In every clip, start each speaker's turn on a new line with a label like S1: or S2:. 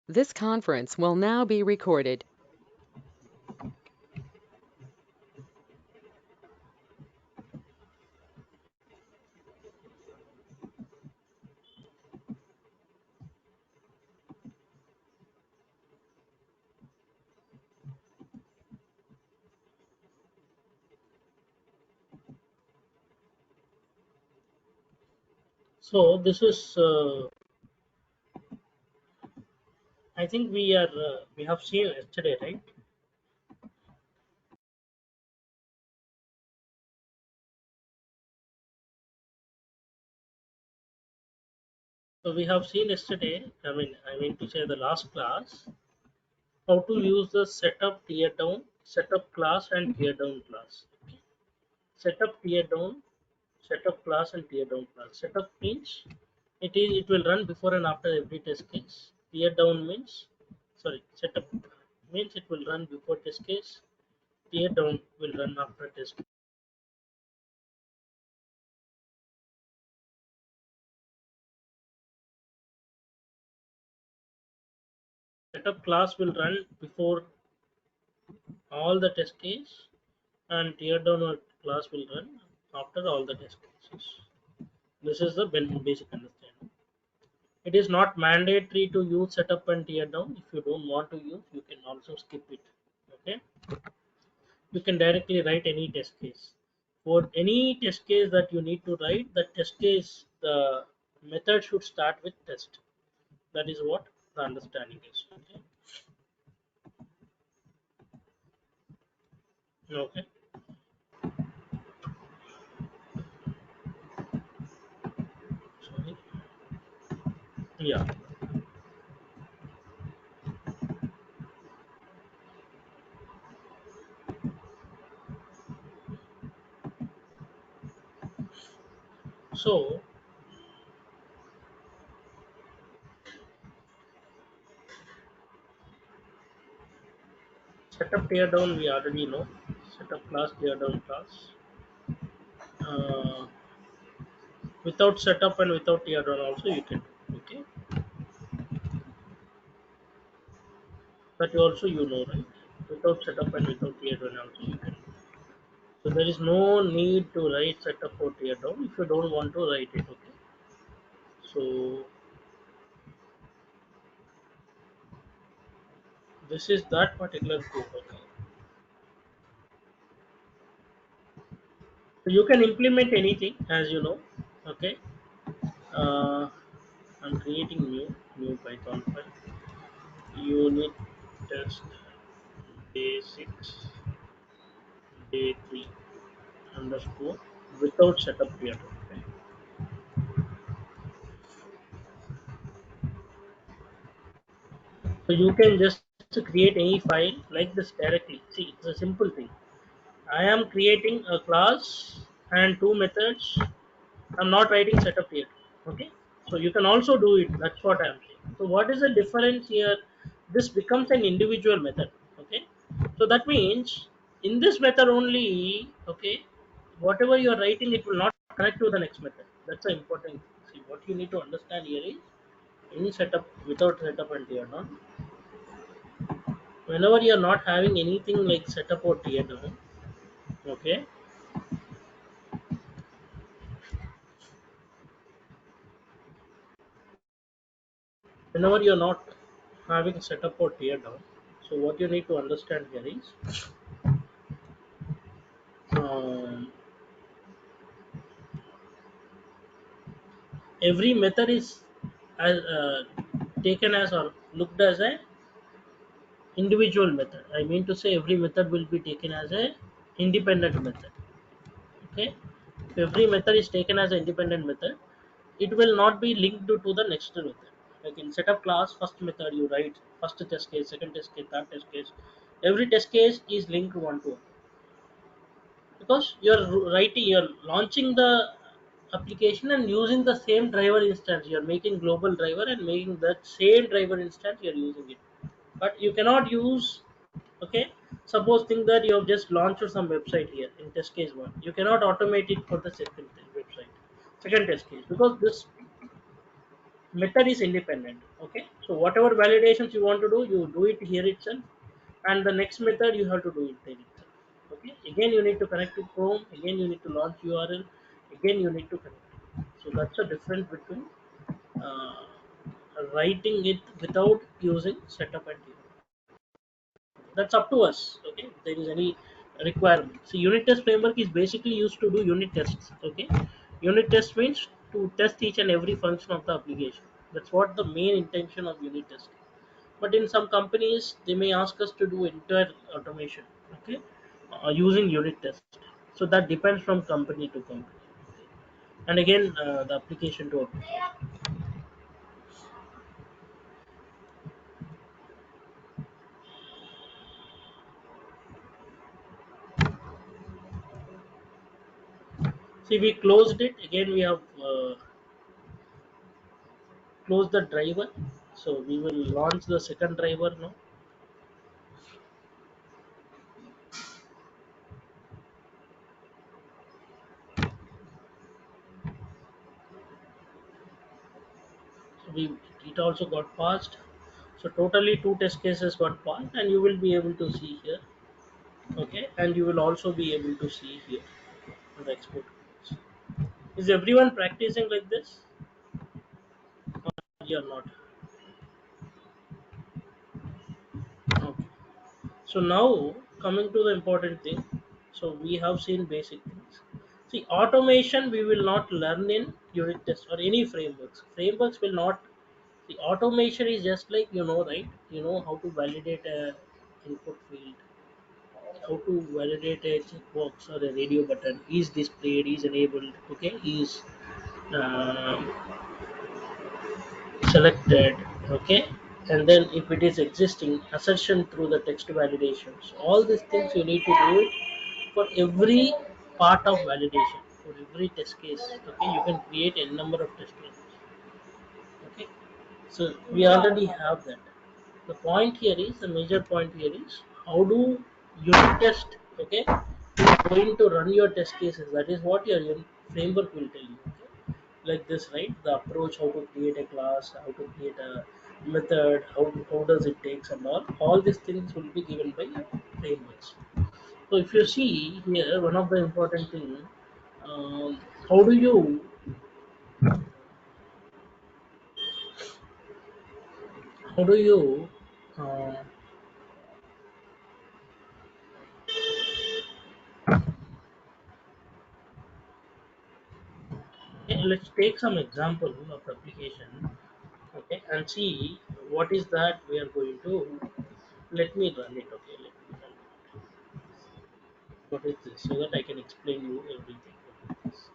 S1: This conference will now be recorded.
S2: So this is, I think we have seen yesterday, right? So we have seen yesterday. I mean to say the last class, how to use the setup tear down, setup class, and tear down class. Okay. Setup tear down, setup class, and tear down class. Setup means it will run before and after every test case. Tear down means, sorry, setup means it will run before test case. Tear down will run after test. Setup class will run before all the test case, and tear down class will run after all the test cases. This is the basic understanding. It is not mandatory to use setup and tear down. If you don't want to use, you can also skip it. Okay, you can directly write any test case. For any test case that you need to write, the test case, the method should start with test. That is what the understanding is. Okay. Okay. Sorry. Yeah. So setup tear down we already know. Setup class, tear down class. Uh, Without setup and without tear down also you can do. Okay, that also you know, right? Without setup and without tear down also you can do. So there is no need to write setup or tear down if you don't want to write it. Okay, so this is that particular code. Okay, so you can implement anything as you know. Okay, uh, I'm creating new Python file. Unit test day 6 day 3 underscore without setup tear down. Okay. So you can just create any file like this directly. See, it's a simple thing. I am creating a class and two methods. I'm not writing setup here. Okay. So you can also do it. That's what I'm saying. So what is the difference here? This becomes an individual method. Okay. So that means in this method only, okay, whatever you are writing, it will not connect to the next method. That's the important thing. See, what you need to understand here is in setup without setup and tear down, whenever you're not having anything like setup or tear down, okay, whenever you're not having setup or tear down, so what you need to understand here is um, every method is taken as or looked as a individual method. I mean to say every method will be taken as a independent method. Okay, if every method is taken as an independent method, it will not be linked to the next method. Like in setup class, first method you write first test case, second test case, third test case. Every test case is linked one to one because you're launching the application and using the same driver instance. You're making global driver and making that same driver instance. You're using it, but you cannot use. Okay, suppose think that you have just launched some website here in test case one. You cannot automate it for the second website, second test case because this. Method is independent. Okay, so whatever validations you want to do, you do it here itself, and the next method you have to do it there itself. Okay, again you need to connect to Chrome, again you need to launch URL, again you need to connect. So that's the difference between uh, writing it without using setup and debug. That's up to us. Okay, if there is any requirement. So unit test framework is basically used to do unit tests. Okay, unit test means to test each and every function of the application. That's what the main intention of unit test. But in some companies they may ask us to do entire automation. Okay, using unit test. So that depends from company to company. And again, the application to application. See, we closed it. Again, we have closed the driver. So we will launch the second driver now. So it also got passed. So totally two test cases got passed, and you will be able to see here. Okay, and you will also be able to see here the export codes. Is everyone practicing like this? You're not. Okay. So now coming to the important thing. So we have seen basic things. See, automation we will not learn in unit test or any frameworks. Frameworks will not. The automation is just like, right? You know how to validate a input field, how to validate a checkbox or a radio button. Is displayed? Is enabled? Okay, is uh, selected. Okay, and then if it is existing, assertion through the text validations. All these things you need to do it for every part of validation, for every test case. Okay, you can create a number of test cases. Okay, so we already have that. The point here is, the major point here is, how do unit test, okay, is going to run your test cases. That is what your framework will tell you. Okay? Like this, right? The approach, how to create a class, how to create a method, how does it takes and all these things will be given by your frameworks. So if you see here, one of the important thing, how do you how do you uh, okay, let's take some example of application. Okay, and see what is that we are going to. Let me run it. Okay, let me run it. What is this, so that I can explain you everything. What is this?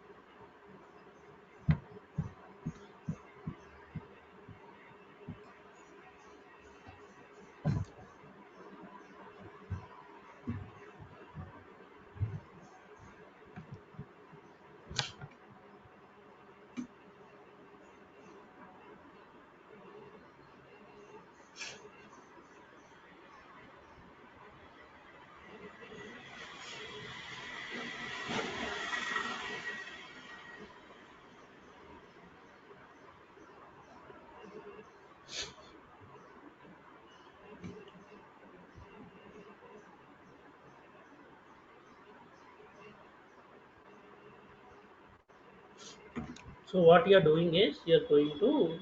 S2: So what you are doing is, you are going to.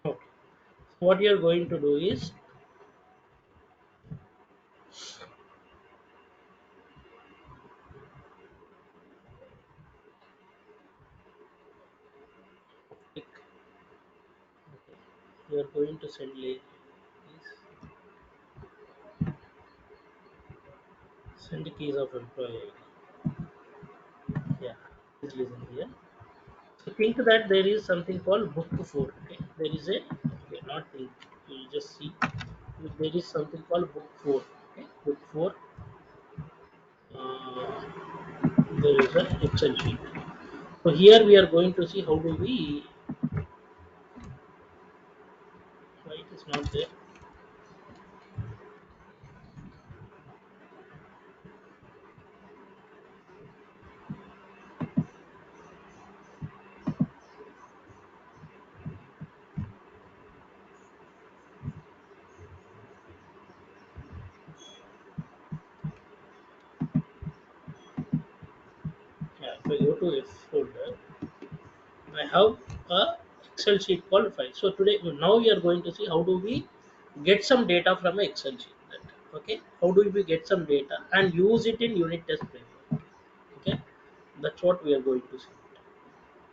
S2: Okay. So what you are going to do is, click. Okay. You are going to send link. Send the keys of employee. Yeah, please listen here. So think that there is something called book 4. Okay, there is a, okay, not think. You just see. there is something called book 4. Okay, book 4, uh, there is an Excel sheet. So here we are going to see how do we, why it is not there. Yeah, if I go to F folder, I have a Excel sheet called file. So today, now we are going to see how do we get some data from an Excel sheet. Okay, how do we get some data and use it in unit test framework? Okay, that's what we are going to see.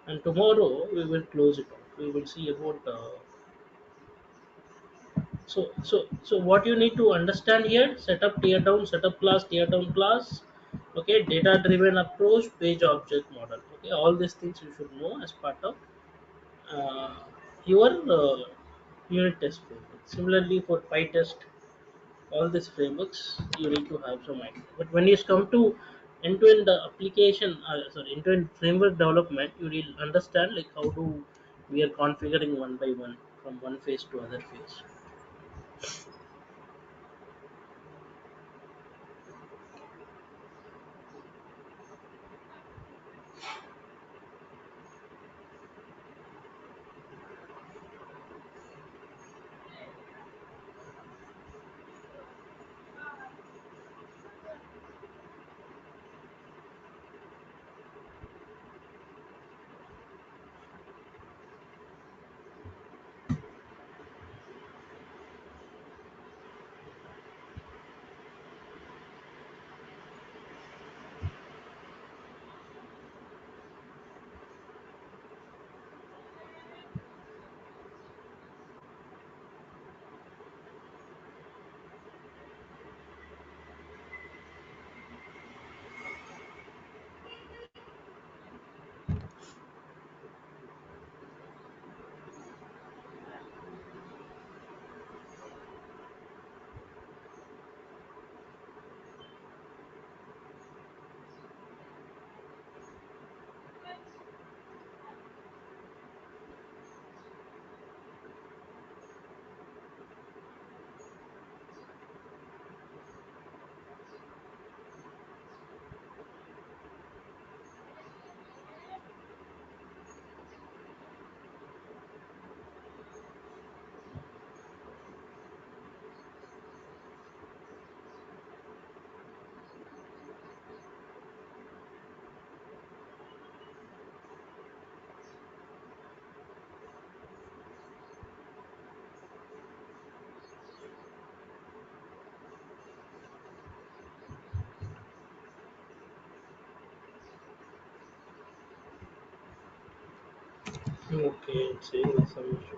S2: And tomorrow we will close it off. We will see about. So what you need to understand here: setup, tear down, setup class, tear down class. Okay, data driven approach, page object model. Okay, all these things you should know as part of uh, your unit test framework. Similarly, for PyTest, all these frameworks you need to have some idea. But when you come to end-to-end application, end-to-end framework development, you will understand like how do we are configuring one by one from one phase to other phase. Okay, it's saying some issue.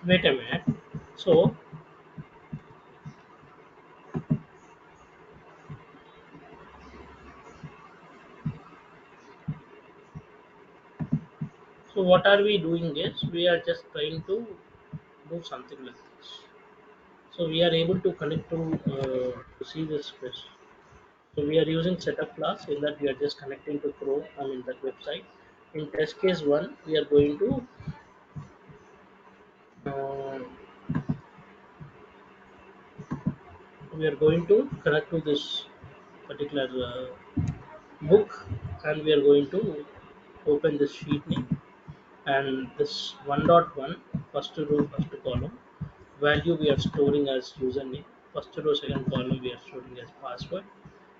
S2: Wait a minute. So, so what are we doing is we are just trying to do something like this. So we are able to connect to see this space. So we are using setup class in that we are just connecting to Chrome, I mean that website. In test case one, uh, we are going to connect to this particular book, and we are going to open this sheet name and this 1.1 first row first column value we are storing as username, first row second column we are storing as password,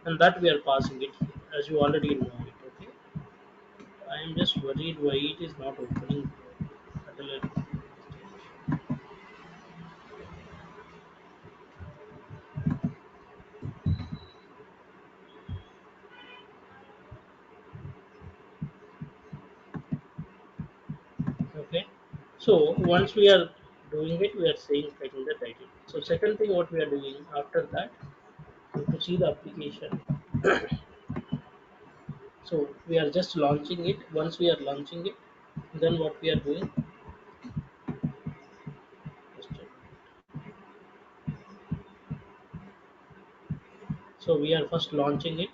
S2: and that we are passing it here, as you already know it. Okay, I am just worried why it is not opening. So once we are doing it, we are saying taking the title. So second thing what we are doing after that, to see the application. So we are just launching it. Once we are launching it, then what we are doing, just check. So we are first launching it.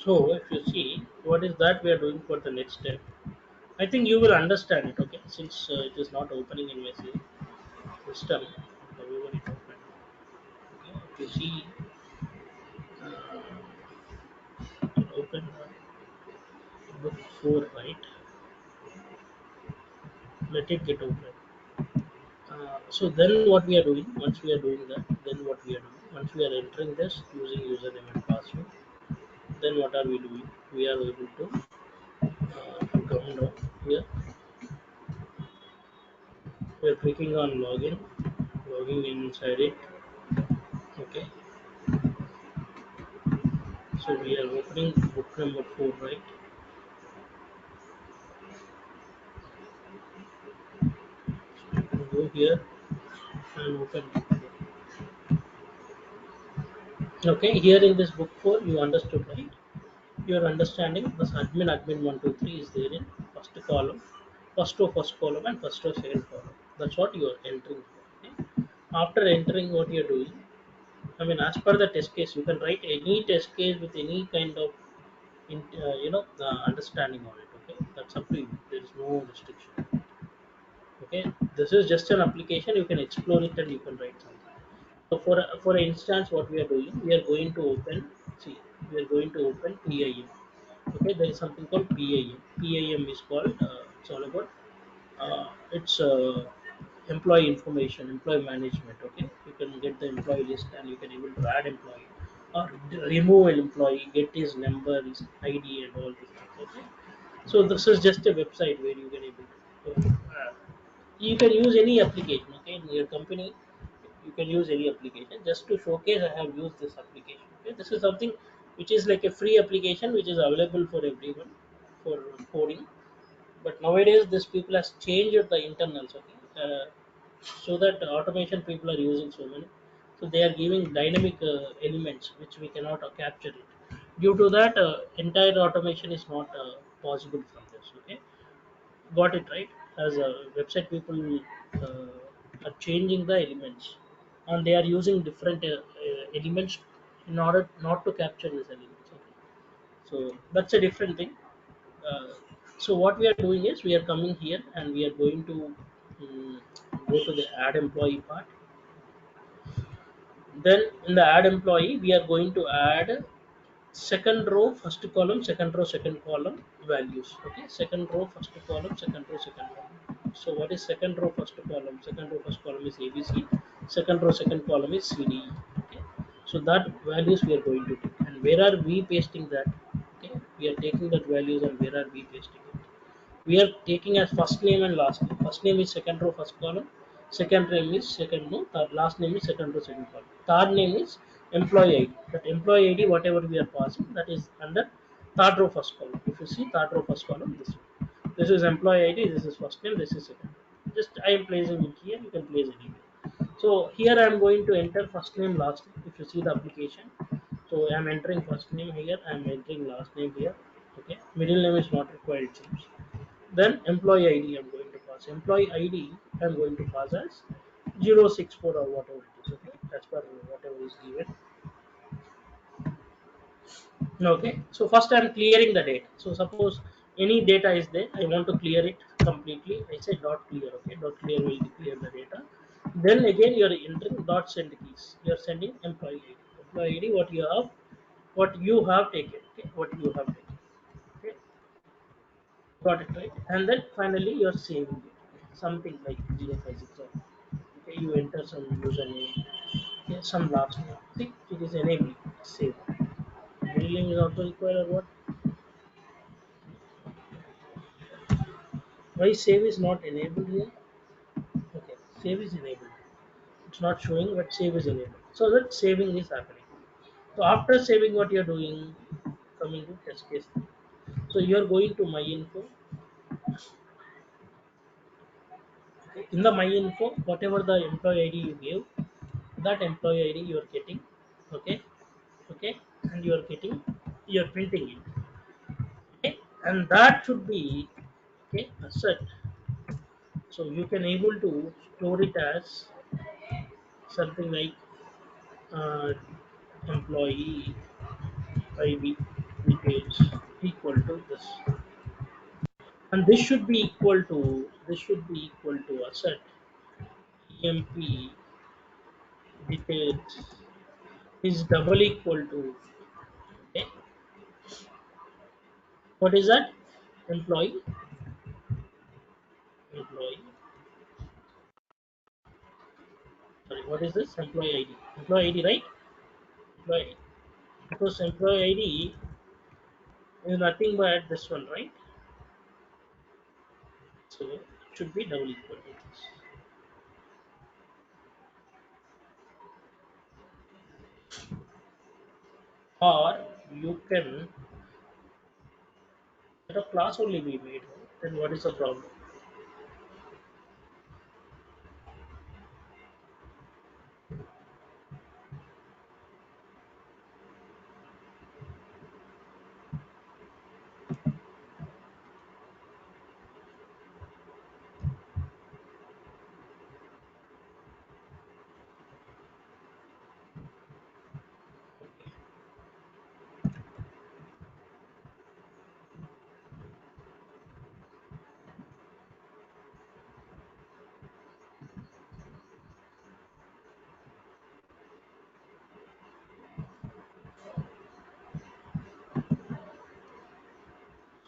S2: So if you see what is that we are doing for the next step, I think you will understand it. Okay, since it is not opening in my system, however it opened. Okay, if you see, open book 4, right? Let it get open. So then what we are doing, once we are doing that, then what we are doing, once we are entering this using username and password, then what are we doing? We are able to come down here. We are clicking on login, logging inside it. Okay, so we are opening book number 4, right? So you can go here and open book 4. Okay, here in this book 4, you understood, right? You are understanding this admin 123 is there in first column, first column, and first row second column. That's what you are entering here. Okay? After entering what you are doing, I mean, as per the test case, you can write any test case with any kind of understanding on it. Okay, that's up to you. There is no restriction. Okay, this is just an application. You can explore it and you can write something. So for instance, what we are doing, we are going to open. See, we are going to open PIM. Okay, there is something called PIM. PIM is called. It's all about. It's employee information, employee management. Okay, you can get the employee list and you can able to add employee or remove an employee, get his number, his ID, and all these things. Okay, so this is just a website where you can able to. You can use any application. Okay, in your company, you can use any application. Just to showcase, I have used this application. Okay, this is something which is like a free application which is available for everyone for coding. But nowadays, this people has changed the internals. Okay, so that automation people are using so many. So they are giving dynamic elements which we cannot capture it. Due to that, entire automation is not possible from this. Okay, got it right. As a website, people are changing the elements, and they are using different elements in order not to capture these elements. Okay, so that's a different thing. Uh, so what we are doing is we are coming here and we are going to um, go to the add employee part. Then in the add employee, we are going to add second row first column, second row second column values. Okay, second row first column, second row second column. So what is second row first column? Second row first column is ABC, second row second column is CDE. Okay, so that values we are going to take, and where are we pasting that? Okay, we are taking that values and where are we pasting it? We are taking as first name and last name. First name is second row first column, second name is second row, third last name is second row second column. Third name is employee ID. That employee ID, whatever we are passing, that is under third row first column. If you see third row first column, this one. This is employee ID, this is first name, this is second name. Just I am placing it here, you can place anywhere. So here I am going to enter first name, last name. If you see the application, so I am entering first name here, I am entering last name here. Okay, middle name is not required, it seems. Then employee ID I am going to pass. Employee ID I am going to pass as 064 or whatever it is. Okay, as per whatever is given. Okay, so first I'm clearing the data. So suppose any data is there, I want to clear it completely. I say dot clear. Okay, dot clear will clear the data. Then again you are entering dot send keys. You are sending employee ID. Employee ID what you have taken. Okay, what you have taken. Okay, got it right. And then finally you are saving it. Okay, something like 056 or okay, you enter some username. Okay, some last name. See, it is enabling. Save. Middle is also required or what? Why save is not enabled here? Okay, save is enabled. It's not showing, but save is enabled. So that saving is happening. So after saving, what you're doing, coming to test case. So you're going to my info. Okay. In the my info, whatever the employee ID you gave, that employee ID you are getting. Okay, okay, and you are getting, you are printing it. Okay, and that should be okay asset. So you can able to store it as something like uh, employee ID details equal to this, and this should be equal to asset emp details is double equal to okay, what is that employee employee sorry, what is this employee ID, right? Employee ID. Because employee ID is nothing but this one, right? So it should be double equal to this. Or you can let a class only be made, right? Then what is the problem?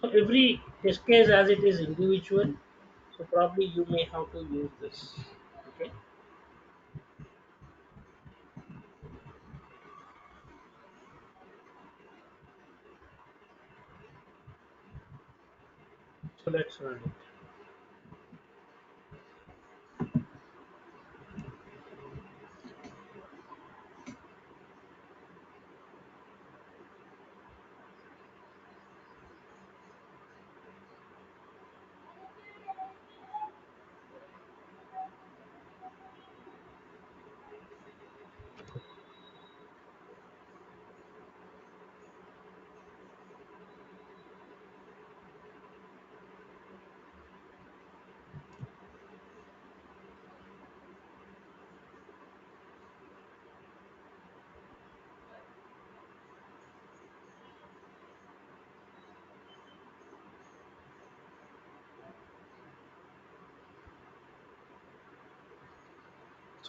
S2: So every test case as it is individual, so probably you may have to use this. Okay, so let's run it.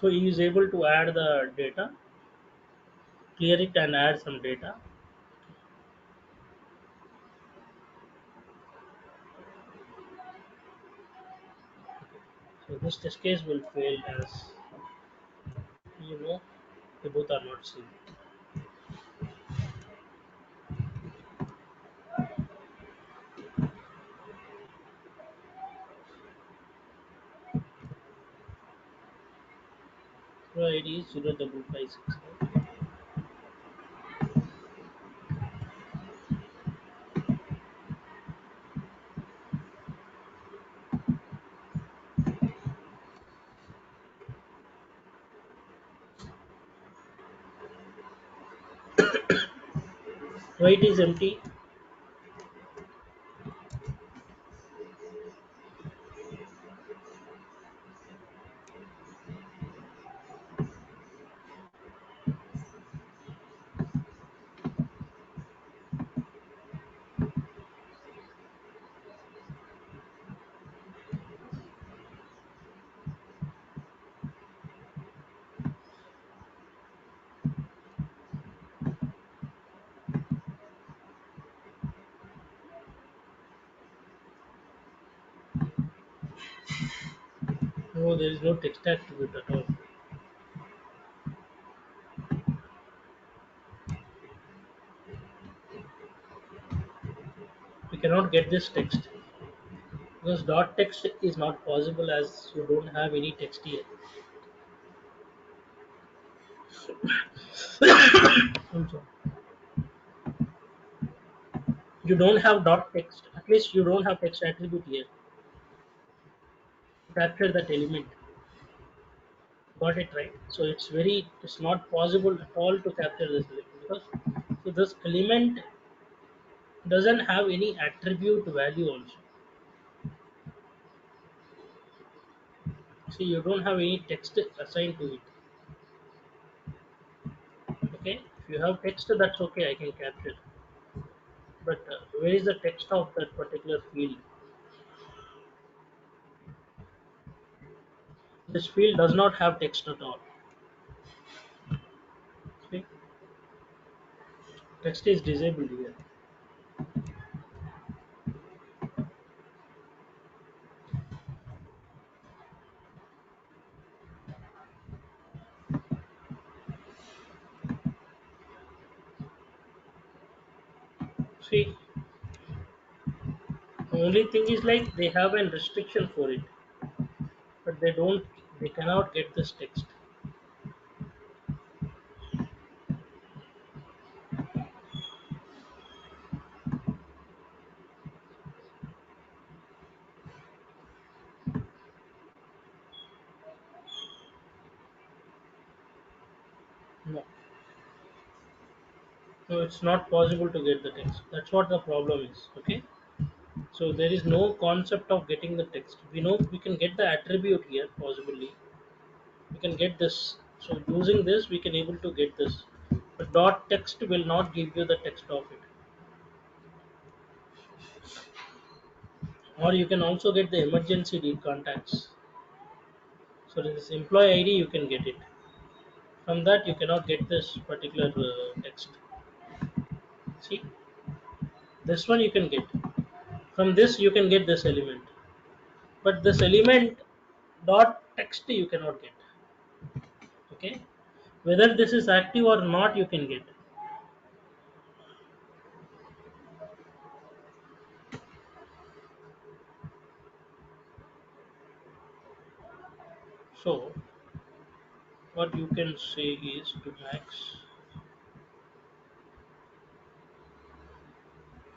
S2: So he is able to add the data, clear it and add some data. So this test case will fail as you know they both are not same. So ID is 0556. Why it is empty? No, there is no text attribute at all. We cannot get this text because dot text is not possible as you don't have any text here. I'm sorry. You don't have dot text. At least you don't have text attribute here to capture that element. Got it right. So it's not possible at all to capture this element because so this element doesn't have any attribute value also. See, you don't have any text assigned to it. Okay, if you have text, that's okay. I can capture. But where is the text of that particular field? This field does not have text at all. See, text is disabled here. See, the only thing is like they have a restriction for it, but they cannot get this text. No, no, it's not possible to get the text. That's what the problem is. Okay, so there is no concept of getting the text. We know we can get the attribute here possibly. We can get this. So using this, we can able to get this. But dot text will not give you the text of it. Or you can also get the emergency contacts. So this employee ID you can get it. From that you cannot get this particular text. See, this one you can get. From this you can get this element. But this element dot text you cannot get. Okay, whether this is active or not you can get. So what you can say is to max.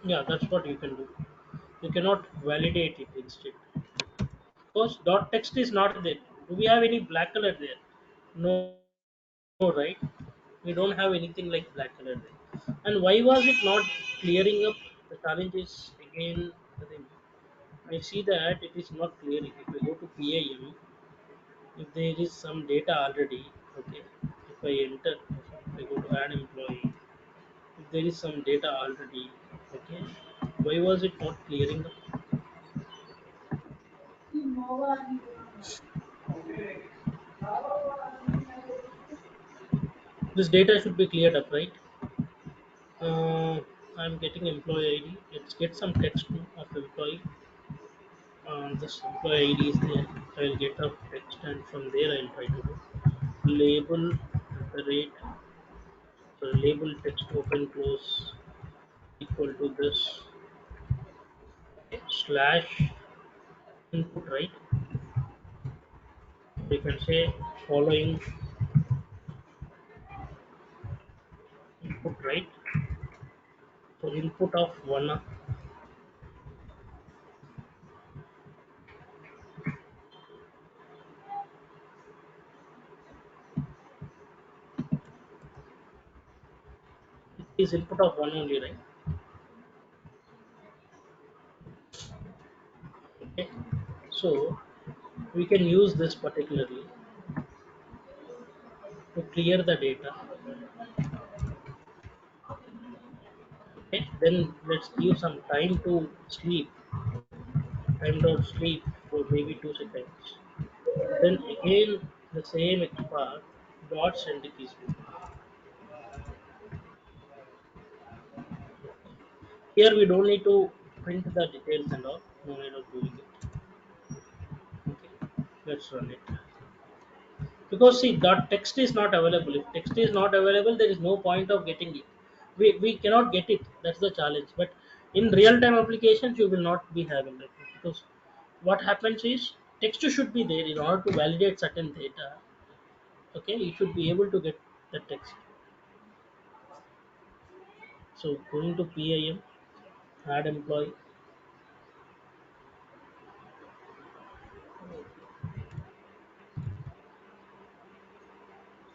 S2: Yeah, that's what you can do. You cannot validate it instead. Because dot text is not there. Do we have any black color there? No, no, right? We don't have anything like black color there. And why was it not clearing up? The challenge is again the thing. I see that it is not clearing. If I go to PIM, if there is some data already, okay. If I enter, if I go to add employee, if there is some data already, okay. Why was it not clearing up? This data should be cleared up, right? Uh, I'm getting employee ID. Let's get some text of employee. This employee ID is there. I'll get a text and from there I'll try to do label the rate. So label text open close equal to this slash input, right? We can say following input, right? So input of one is input of one only, right? Okay. So we can use this particularly to clear the data. Okay. Then let's give some time to sleep. Time out sleep for maybe 2 seconds. Then again the same XPath dot send keys. Here we don't need to print the details and all. No need of doing it. Okay. Let's run it. Because see that text is not available. If text is not available, there is no point of getting it. We cannot get it. That's the challenge. But in real time applications, you will not be having that because what happens is text should be there in order to validate certain data. Okay, you should be able to get the text. So going to PIM, add employee.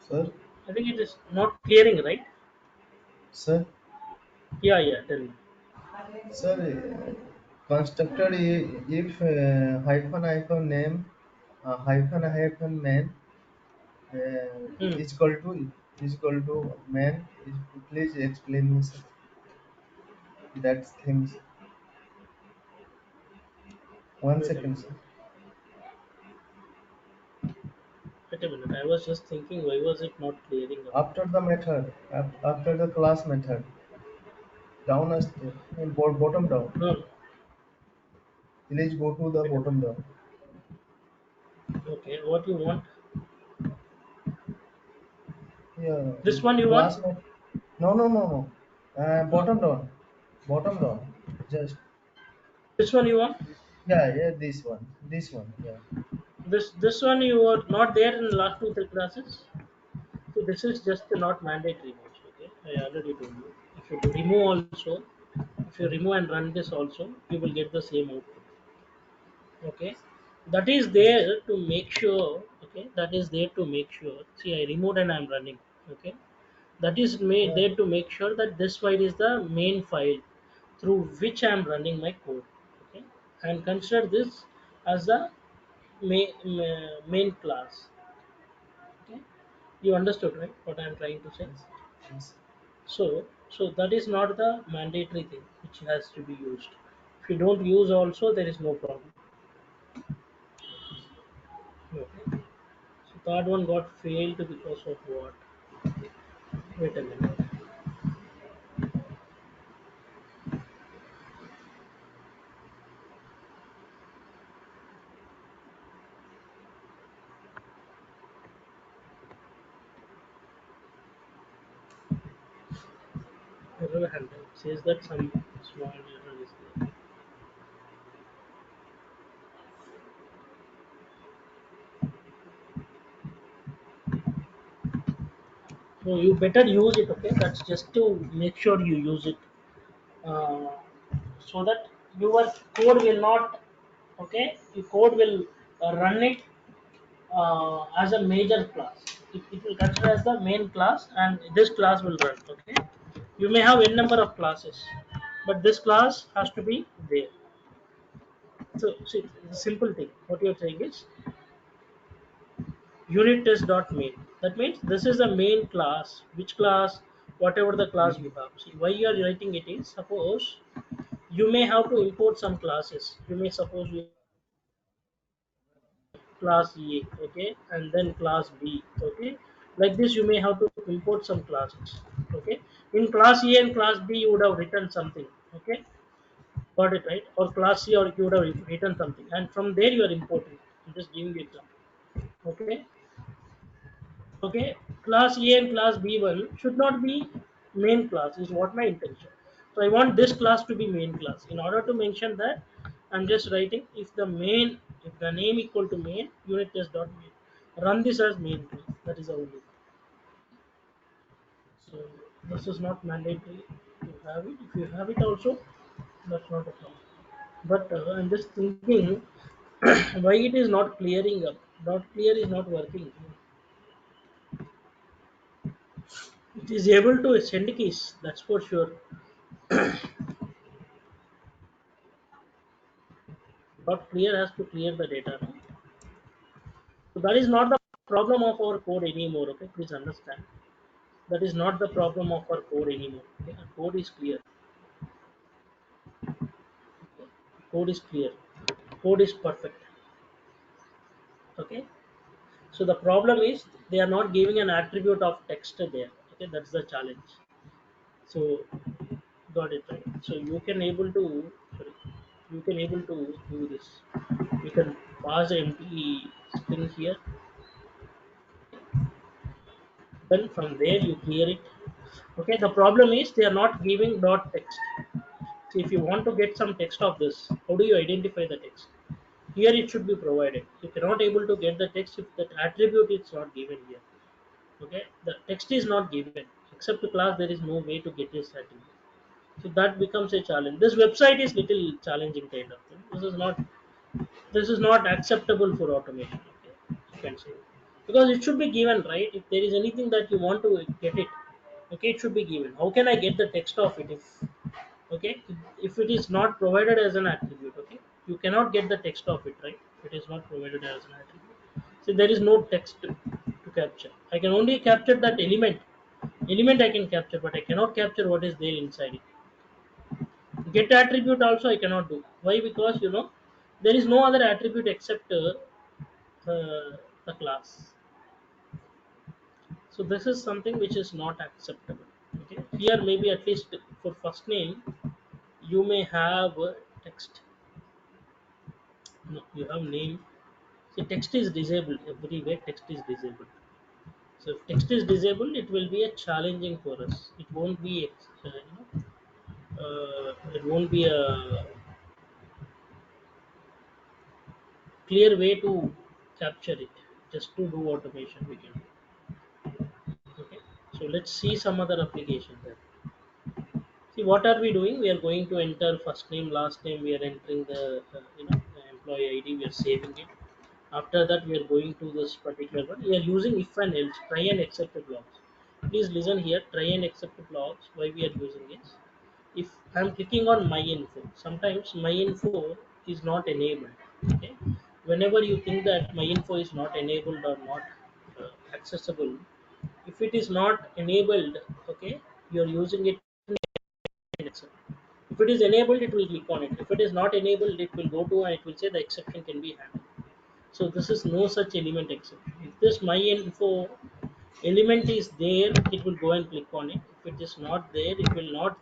S3: Sir,
S2: I think it is not clearing, right?
S3: sir,
S2: Yeah, yeah. Tell me.
S3: sir, constructed if hyphen hyphen name hyphen main
S2: Hmm.
S3: is equal to main is please explain me sir that things. One
S2: Wait a
S3: second
S2: minute.
S3: sir.
S2: Wait a minute. I was just thinking, why was it not clearing up?
S3: After the method, after the class method, down as bottom down.
S2: No, no.
S3: Please go to the
S2: Wait a
S3: bottom
S2: minute.
S3: down.
S2: Okay, what you want?
S3: Yeah,
S2: This one you want?
S3: class method. No, no, no, no. Bottom down, bottom down. Just
S2: This one you want?
S3: yeah, yeah. This one. Yeah.
S2: This one you were not there in the last 2 3 classes. So this is just not mandatory modes. Okay, I already told you. If you remove also, if you remove and run this also, you will get the same output. Okay, that is there to make sure. Okay, that is there to make sure. See, I removed and I'm running. Okay, that is made
S3: Yeah.
S2: there to make sure that this file is the main file through which I am running my code. Okay, and consider this as the main class. Okay, you understood, right, what I am trying to say?
S3: Yes. Yes.
S2: So that is not the mandatory thing which has to be used. If you don't use also, there is no problem. Okay. So third one got failed because of what? Wait a minute. Error handle says that some small error is there. So you better use it. Okay, that's just to make sure you use it, uh, so that your code will not. Okay, your code will run it as a major class. It will consider as the main class, and this class will run. Okay, you may have n number of classes, but this class has to be there. So see, the simple thing. What you're saying is UnitTest.main. That means this is the main class. Which class? Whatever the class you have. See, why you are writing it is, suppose you may have to import some classes. You may suppose you class A, okay, and then class B, okay. Like this, you may have to import some classes, okay. In class A and class B, you would have written something, okay. Got it right? Or class C, or you would have written something, and from there you are importing. I'm just giving you example, okay. Okay, class A and class B1 should not be main class is what my intention. So I want this class to be main class. In order to mention that, I'm just writing if the name equal to main, unit test dot main. Run this as main class. That is the only thing. So this is not mandatory to have it. If you have it also, that's not a problem. But I'm just thinking why it is not clearing up. Not clear is not working. It is able to send keys, that's for sure. But clear has to clear the data. No? So that is not the problem of our code anymore. Okay, please understand. That is not the problem of our code anymore. Okay? Our code is clear. Code is clear. Code is perfect. Okay. So the problem is they are not giving an attribute of text there. Okay, that's the challenge. So got it right. So you can able to sorry, you can able to do this. You can pass the empty string here. Then from there you clear it. Okay. The problem is they are not giving dot text. So if you want to get some text of this, how do you identify the text? Here it should be provided. You cannot able to get the text if that attribute is not given here. Okay, the text is not given. Except the class, there is no way to get this attribute. So that becomes a challenge. This website is little challenging kind of thing. This is not acceptable for automation. Okay, you can say because it should be given, right? If there is anything that you want to get it, okay, it should be given. How can I get the text of it if okay if it is not provided as an attribute? Okay, you cannot get the text of it, right? It is not provided as an attribute. So there is no text to capture. I can only capture that element I can capture, but I cannot capture what is there inside it. Get attribute also I cannot do. Why? Because there is no other attribute except the class. So this is something which is not acceptable. Okay, here maybe at least for first name you may have text. No, you have name. See, text is disabled everywhere. Text is disabled. So if text is disabled, it will be a challenging for us. It won't be, it won't be a clear way to capture it. Just to do automation, we can do. Okay. So let's see some other application there. See what are we doing? We are going to enter first name, last name. We are entering the employee ID. We are saving it. After that, we are going to this particular one. We are using if and else, try and accept the blocks. Please listen here. Try and accept the blocks. Why we are using it? If I'm clicking on my info, sometimes my info is not enabled. Okay. Whenever you think that my info is not enabled or not accessible, if it is not enabled, okay, you're using it itself. If it is enabled, it will click on it. If it is not enabled, it will go to and it will say the exception can be handled. So this is no such element exception. If this my info element is there, it will go and click on it. If it is not there, it will not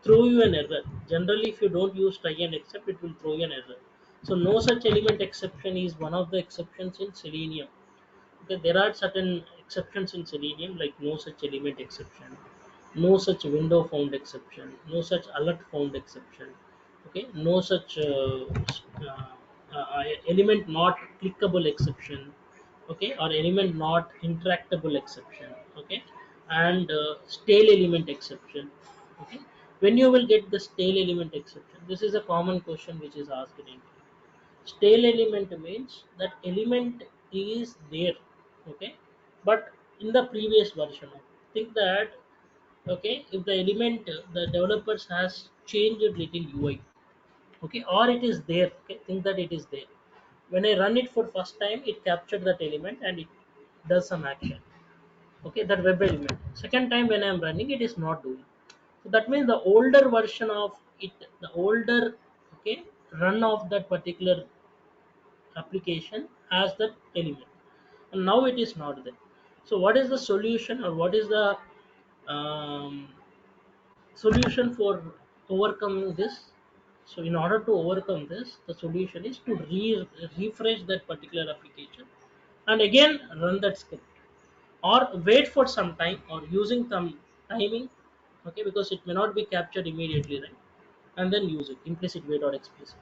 S2: throw you an error. Generally, if you don't use try and except, it will throw you an error. So no such element exception is one of the exceptions in Selenium. Okay, there are certain exceptions in Selenium like no such element exception, no such window found exception, no such alert found exception. Okay, no such element not clickable exception. Okay, or element not interactable exception. Okay, and stale element exception. Okay, when you will get the stale element exception, this is a common question which is asked in interview. Stale element means that element is there, okay, but in the previous version of think that, okay, if the element the developers has changed a little UI, okay, or it is there, okay, think that it is there. When I run it for first time, it captured that element and it does some action, okay, that web element. Second time when I am running, it is not doing. So that means the older version of it, the older, okay, run of that particular application has that element, and now it is not there. So what is the solution, or what is the um, solution for overcoming this? So in order to overcome this, the solution is to refresh that particular application and again run that script, or wait for some time, or using some timing, okay, because it may not be captured immediately, right? And then use it implicit wait or explicit.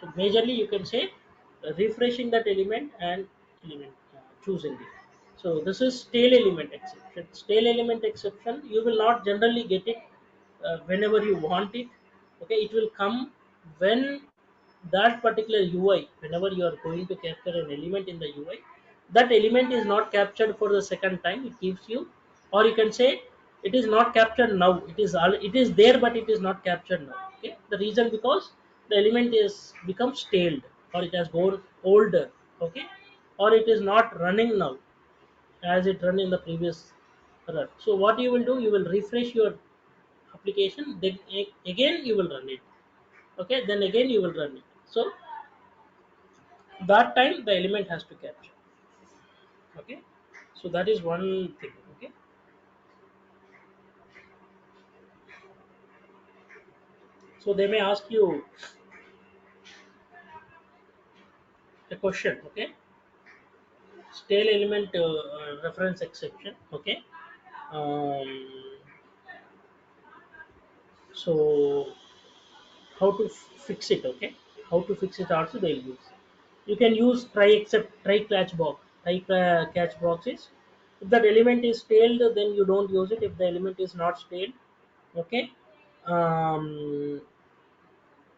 S2: So majorly you can say refreshing that element and element choosing it. So this is stale element exception. Stale element exception, you will not generally get it whenever you want it. Okay, it will come when that particular UI, whenever you are going to capture an element in the UI, that element is not captured for the second time. It gives you, or you can say, It is not captured now. It is there, but it is not captured now. Okay, the reason because the element is become stale, or it has gone older. Okay, or it is not running now as it run in the previous run. So what you will do, you will refresh your application, then again you will run it. Okay, then again you will run it. So that time the element has to capture. Okay, so that is one thing. Okay, so they may ask you a question. Okay, stale element reference exception. Okay, um, so how to fix it? Okay, how to fix it also they'll use. You can use try catch box. Catch box is, if that element is stale, then you don't use it. If the element is not stale, okay, um,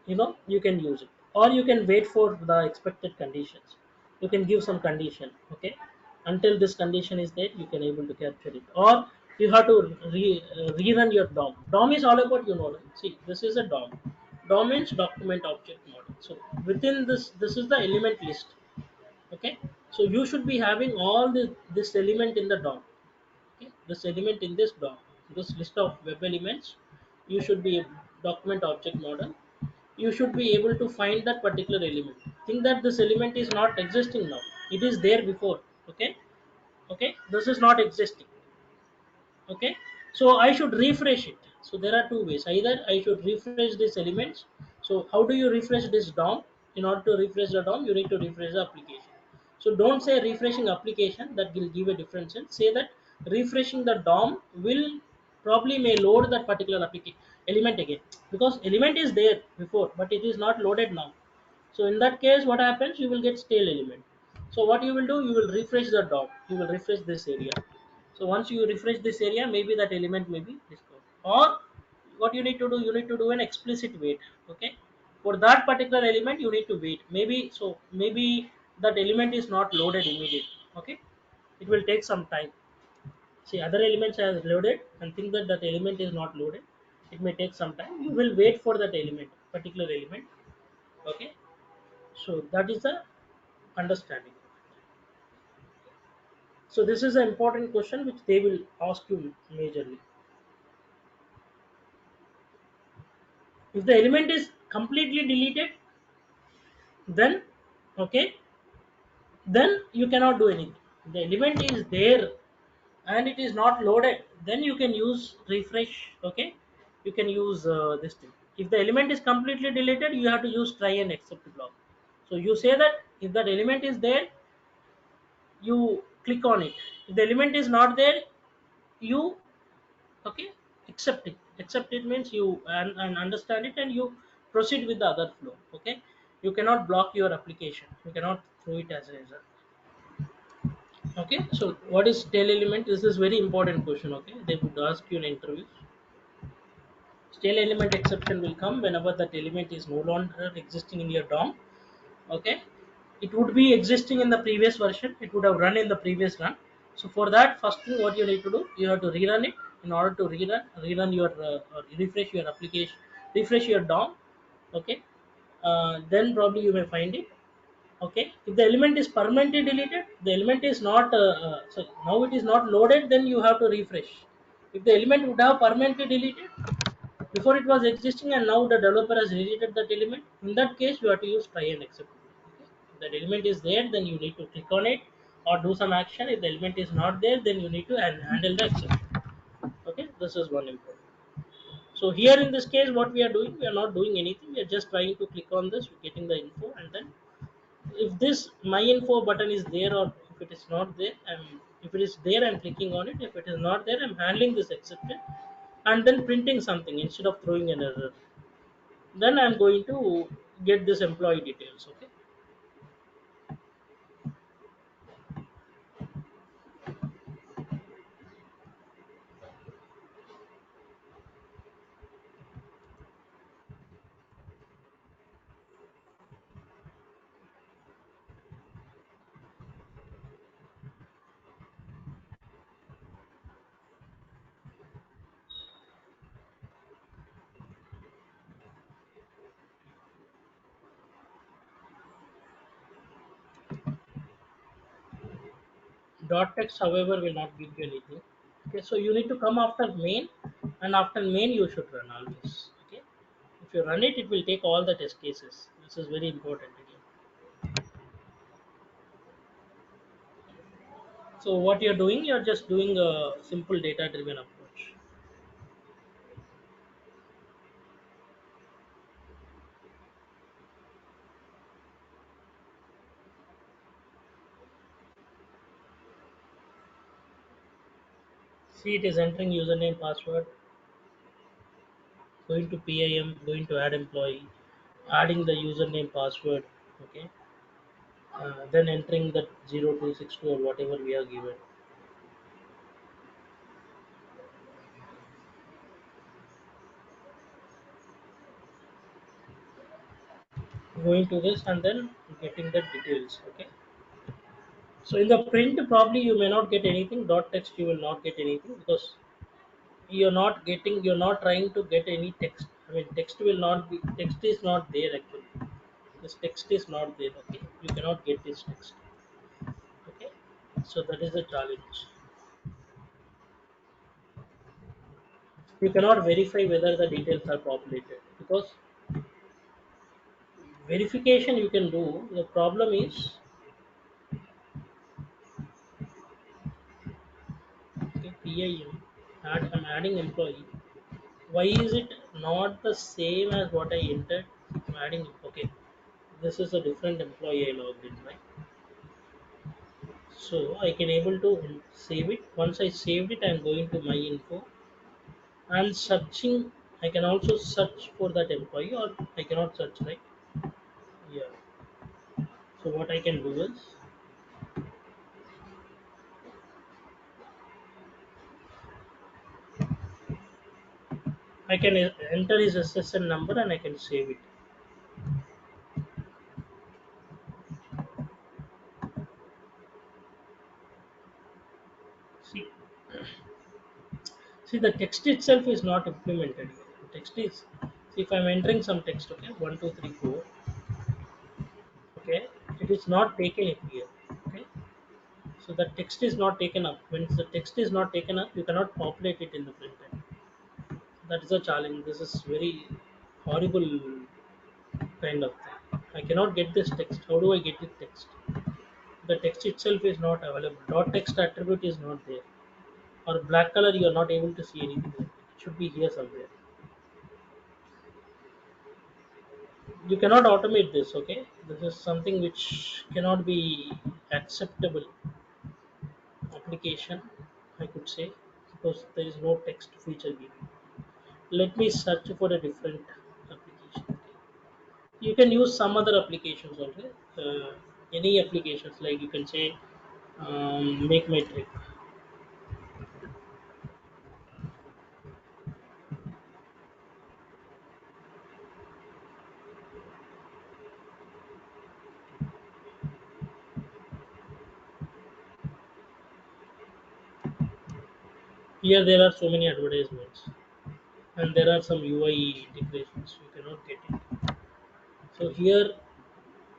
S2: you can use it, or you can wait for the expected conditions. You can give some condition. Okay, until this condition is there, you can able to capture it, or you have to rerun your dom is all about, right? See, this is a dom means document object model. So within this is the element list. Okay, so you should be having all this element in the dom. Okay, this element in this dom, this list of web elements, you should be a document object model. You should be able to find that particular element. Think that this element is not existing now, it is there before. Okay, okay, this is not existing. Okay, so I should refresh it. So there are two ways: either I should refresh these elements. So how do you refresh this dom? In order to refresh the dom, you need to refresh the application. So don't say refreshing application, that will give a different sense. Say that refreshing the dom will probably may load that particular application element again, because element is there before but it is not loaded now. So in that case, what happens? You will get stale element. So what you will do? You will refresh the dom. You will refresh this area. So once you refresh this area, maybe that element may be discovered. Or what you need to do? You need to do an explicit wait. Okay. For that particular element, you need to wait. Maybe that element is not loaded immediately. Okay. It will take some time. See, other elements are loaded, and think that that element is not loaded. It may take some time. You will wait for that element, particular element. Okay. So that is the understanding. So this is an important question which they will ask you majorly. If the element is completely deleted, then okay, then you cannot do anything. The element is there and it is not loaded, then you can use refresh. Okay, you can use this thing. If the element is completely deleted, you have to use try and accept block. So you say that if that element is there, you click on it. If the element is not there, you, okay, accept it means you and understand it, and you proceed with the other flow. Okay, you cannot block your application, you cannot throw it as a result. Okay, so what is tail element? This is very important question. Okay, they would ask you in interviews. Tail element exception will come whenever that element is no longer existing in your dom. Okay, it would be existing in the previous version, it would have run in the previous run. So for that, first thing what you need to do, you have to rerun it. In order to rerun your or refresh your application, refresh your dom. Okay, then probably you may find it. Okay, if the element is permanently deleted, the element is not so now it is not loaded, then you have to refresh. If the element would have permanently deleted, before it was existing and now the developer has deleted that element, in that case you have to use try and accept. Okay? If that element is there, then you need to click on it or do some action. If the element is not there, then you need to handle the exception. Okay, this is one important. So here in this case, what we are doing, we are not doing anything, we are just trying to click on this, we're getting the info, and then if this my info button is there, or if it is not there, if it is there, I'm clicking on it. If it is not there, I'm handling this exception and then printing something instead of throwing an error. Then I'm going to get this employee details. Okay, Dot text, however, will not give you anything. Okay, so you need to come after main, and after main you should run always. Okay, if you run it, it will take all the test cases. This is very important again. So what you're doing, you're just doing a simple data driven approach. See, it is entering username, password, going to PIM, going to add employee, adding the username, password. Okay, then entering that 0262 or whatever we are given. Going to this and then getting the details. Okay, so in the print probably you may not get anything. Dot text you will not get anything because you're not trying to get any text. I mean, text is not there actually. This text is not there. Okay, you cannot get this text. Okay, so that is the challenge. You cannot verify whether the details are populated because verification you can do. The problem is, okay, PIM, I'm adding employee. Why is it not the same as what I entered? I'm adding, okay, this is a different employee I logged in, right? So I can able to save it. Once I saved it, I'm going to my info and searching. I can also search for that employee, or I cannot search, right? Yeah. So what I can do is I can enter his SSN number and I can save it. See, see, the text itself is not implemented here. The text is, see, if I'm entering some text, okay, 1234, okay, it is not taken it here. Okay, so the text is not taken up. When the text is not taken up, you cannot populate it in the printer. That is a challenge. This is very horrible kind of thing. I cannot get this text. How do I get the text? The text itself is not available. Dot text attribute is not there. Or black color, you are not able to see anything. It should be here somewhere. You cannot automate this. Okay, this is something which cannot be acceptable application, I could say, because there is no text feature given. Let me search for a different application. You can use some other applications also. Any applications, like you can say, make my trip. Here there are so many advertisements, and there are some UI integrations. You cannot get it. So here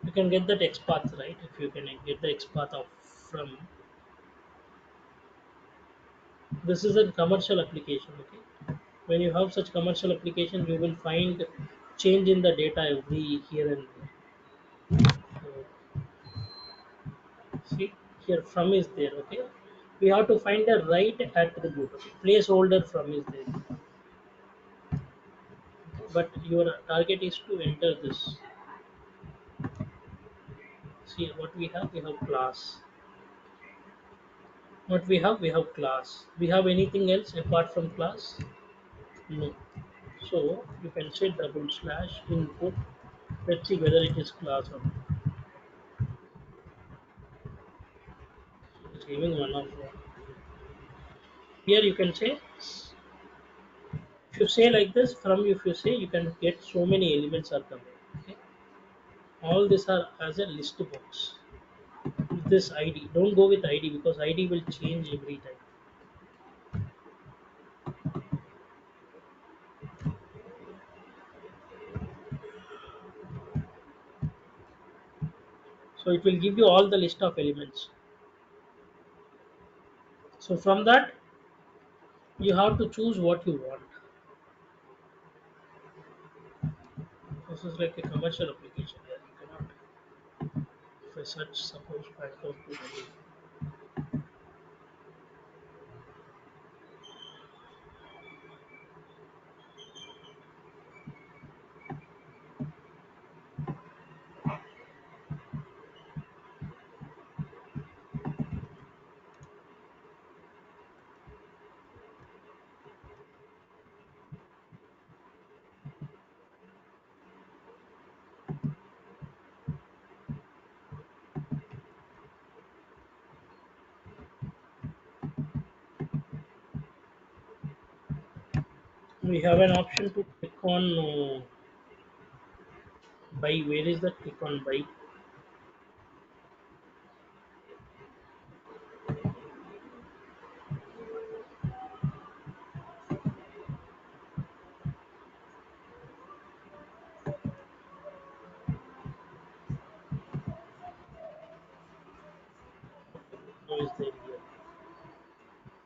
S2: you can get the text path, right? If you can get the text path of from, this is a commercial application. Okay, when you have such commercial application, you will find change in the data every here and there. So see, here from is there. Okay, we have to find the right attribute. Okay, placeholder from is there, but your target is to enter this. See what we have. We have class. What we have class. We have anything else apart from class? No. So you can say double slash input. Let's see whether it is class or not. It's giving one of one. Here you can say, if you say like this, from if you say, you can get so many elements are coming. Okay, all these are as a list box with this ID. Don't go with ID because ID will change every time. So it will give you all the list of elements. So from that, you have to choose what you want. This is like a commercial application. Yeah, you cannot. If I search, suppose bank of Durga, we have an option to click on buy. Where is that? Click on buy. Now is there here.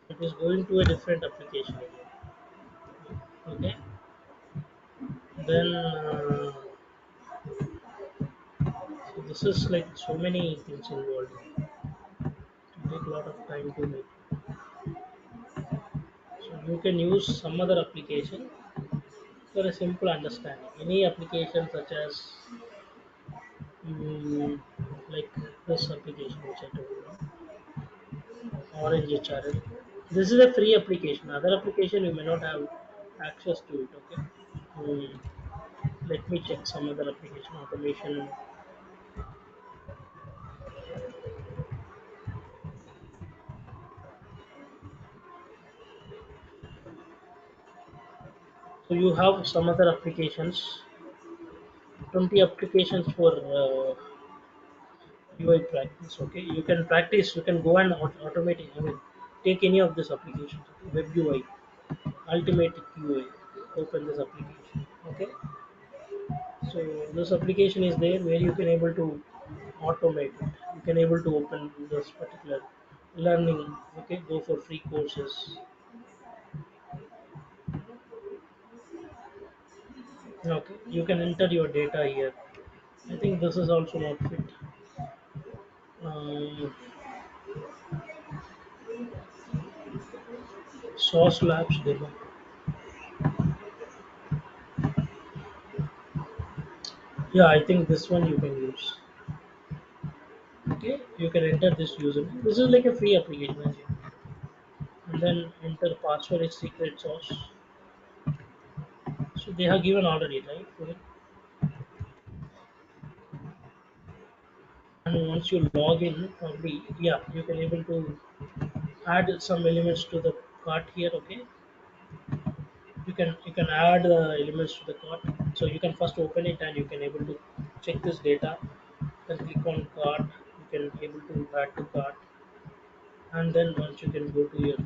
S2: It is going to a different application again. Okay. Then so this is like so many things involved. It take a lot of time to make. So you can use some other application for a simple understanding. Any application such as mm, like this application which I told you, Orange HRL. This is a free application. Other application you may not have access to it. Okay. Mm, let me check some other application automation. So you have some other applications. 20 applications for UI practice. Okay, you can practice. You can go and automate it. I mean, take any of these applications. Okay? Web UI, Ultimate UI. Open this application. Okay, so this application is there where you can able to automate it. You can able to open this particular learning. Okay, go for free courses. Okay, you can enter your data here. I think this is also not fit. Um, Source Labs demo. Yeah, I think this one you can use. Okay, you can enter this username. This is like a free application, as you know. And then enter password is secret sauce. So they have given already, right? For it. And once you log in, probably yeah, you can able to add some elements to the cart here. Okay, you can add the elements to the cart. So you can first open it and you can able to check this data. Then click on cart. You can able to add to cart, and then once you can go to your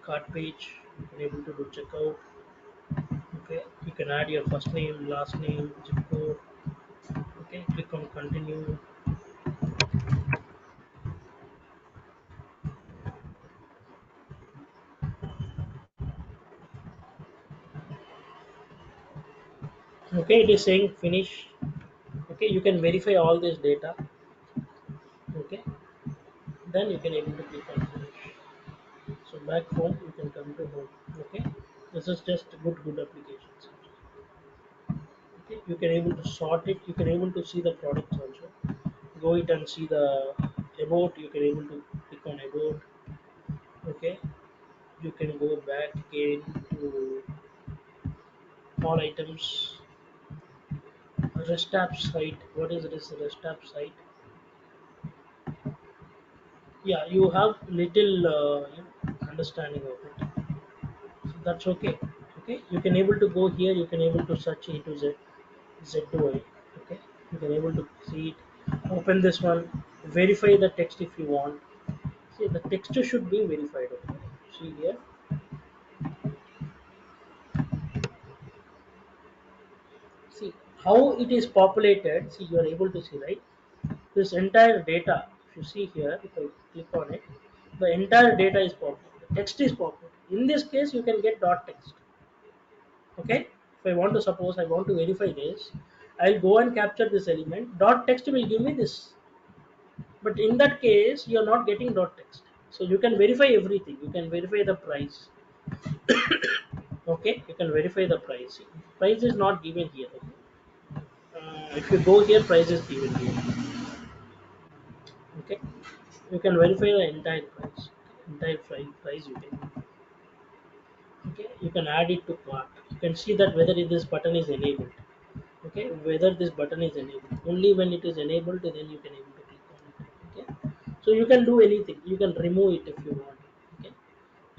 S2: cart page, you can able to do checkout. Okay, you can add your first name, last name, zip code. Okay, click on continue. Okay, it is saying finish. Okay, you can verify all this data. Okay, then you can able to click on finish. So back home, you can come to home. Okay, this is just good applications. Okay, you can able to sort it. You can able to see the products also. Go it and see the about. You can able to click on about. Okay, you can go back again to all items. Rest app site. What is this rest app site? Yeah, you have little understanding of it. So that's okay. Okay, you can able to go here. You can able to search A to Z, Z to I. Okay, you can able to see it. Open this one. Verify the text if you want. See, the text should be verified. Okay, see here. See how it is populated. See, you are able to see, right? This entire data. If you see here, if I click on it, The entire data is popped out. The text is popped out. In this case, you can get dot text. Okay. If I want to suppose I want to verify this, I'll go and capture this element. Dot text will give me this. But in that case, you are not getting dot text. So you can verify everything. You can verify the price. Okay. You can verify the price. Price is not given here. Okay. If you go here, price is given here. Okay. You can verify the entire price. Entire price you can. Okay. You can add it to cart. You can see that whether this button is enabled. Okay, whether this button is enabled. Only when it is enabled, then you can able to click on it. Okay, so you can do anything. You can remove it if you want. Okay,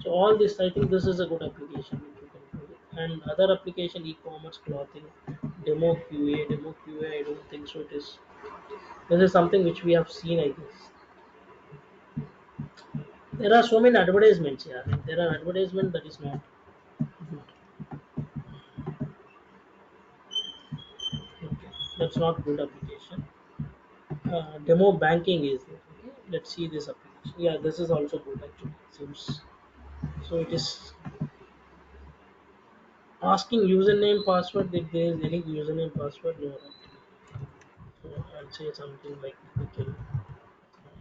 S2: so all this, I think this is a good application which you can do. And other application, e-commerce, clothing, demo QA, I don't think so. It is. This is something which we have seen. I guess there are so many advertisements. Yeah, there are advertisements that is not good. Okay, that's not good application. Demo banking is there. Okay, let's see this application. Yeah, this is also good actually. Seems so. It is asking username password. If there is any username password, no. Right? So I'll say something like Nikhal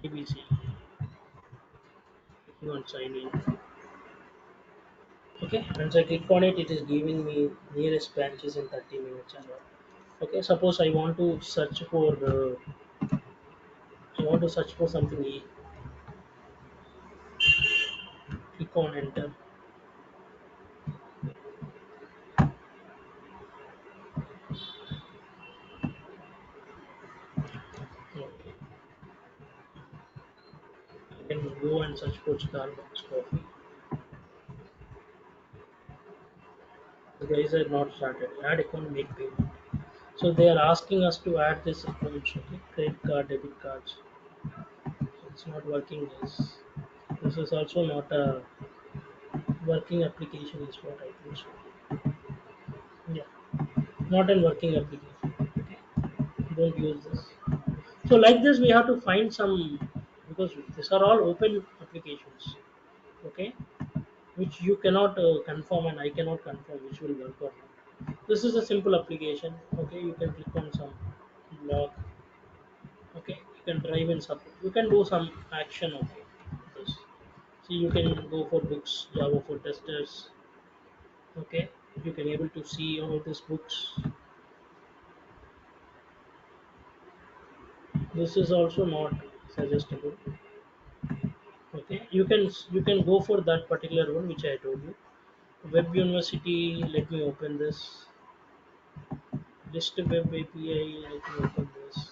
S2: ABC. Clicking on sign in. Okay, once I click on it, it is giving me nearest branches in 30 minutes and all. Okay, suppose I want to search for I want to search for something. Click on enter. Okay, I can go and search for Starbucks coffee. The guys are not started. Add account, make payment. So they are asking us to add this accounts, okay? Credit card, debit cards. It's not working. This is also not a working application, is what I think so. Yeah, not a working application. Okay, don't use this. So like this, we have to find some because these are all open applications. Okay, which you cannot confirm and I cannot confirm which will work or not. This is a simple application. Okay, you can click on some log. Okay, you can drive in support. You can do some action. Okay, this. See, you can go for books, Java for testers. Okay, you can able to see all these books. This is also not suggestible. Okay, you can go for that particular one which I told you. Web University. Let me open this. List web API. Let me open this.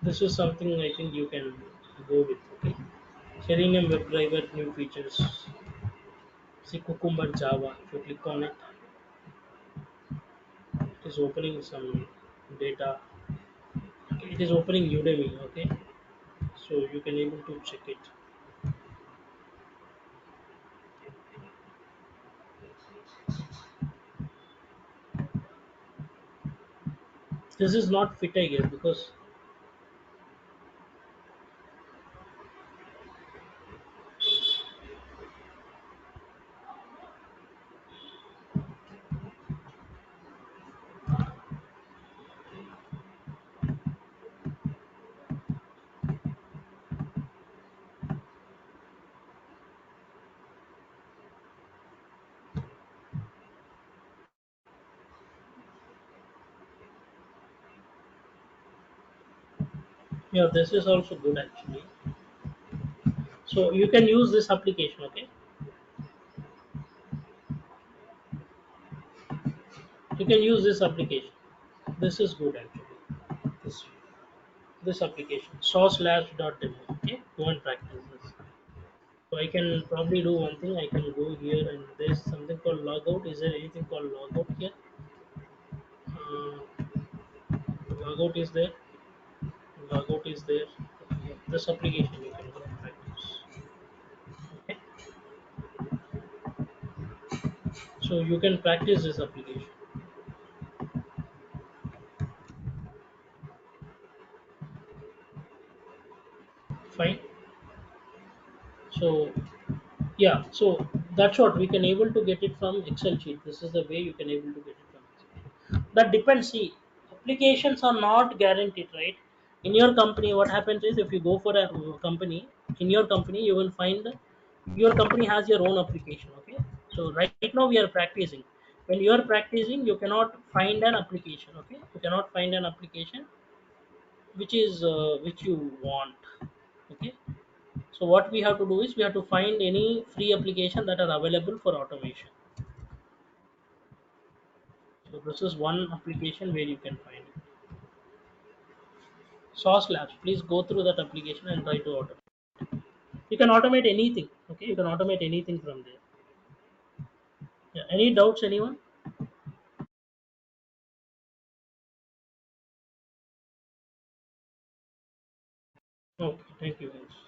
S2: This is something I think you can go with. Okay, Selenium WebDriver new features. See Cucumber Java. If you click on it, it is opening some data. Okay, it is opening Udemy. Okay, so you can able to check it. This is not fit, I guess, because yeah, this is also good actually. So you can use this application. Okay, you can use this application. This is good actually. This application sauce/demo. Okay, go and practice this. So I can probably do one thing. I can go here and there's something called logout. Is there anything called logout here? Uh, Logout is there. Logout is there. Yeah, this application you can go and practice. Okay, so you can practice this application. Fine. Yeah, so that's what we can able to get it from Excel sheet. This is the way you can able to get it from Excel sheet. That depends. See, applications are not guaranteed, right? In your company, what happens is if you go for a company, in your company you will find your company has your own application. Okay, so right now we are practicing. When you are practicing, you cannot find an application. Okay, you cannot find an application which is which you want. Okay, so what we have to do is we have to find any free application that are available for automation. So this is one application where you can find it. Sauce Labs. Please go through that application and try to automate. You can automate anything. Okay, you can automate anything from there. Yeah. Any doubts, anyone? Okay. Thank you, guys.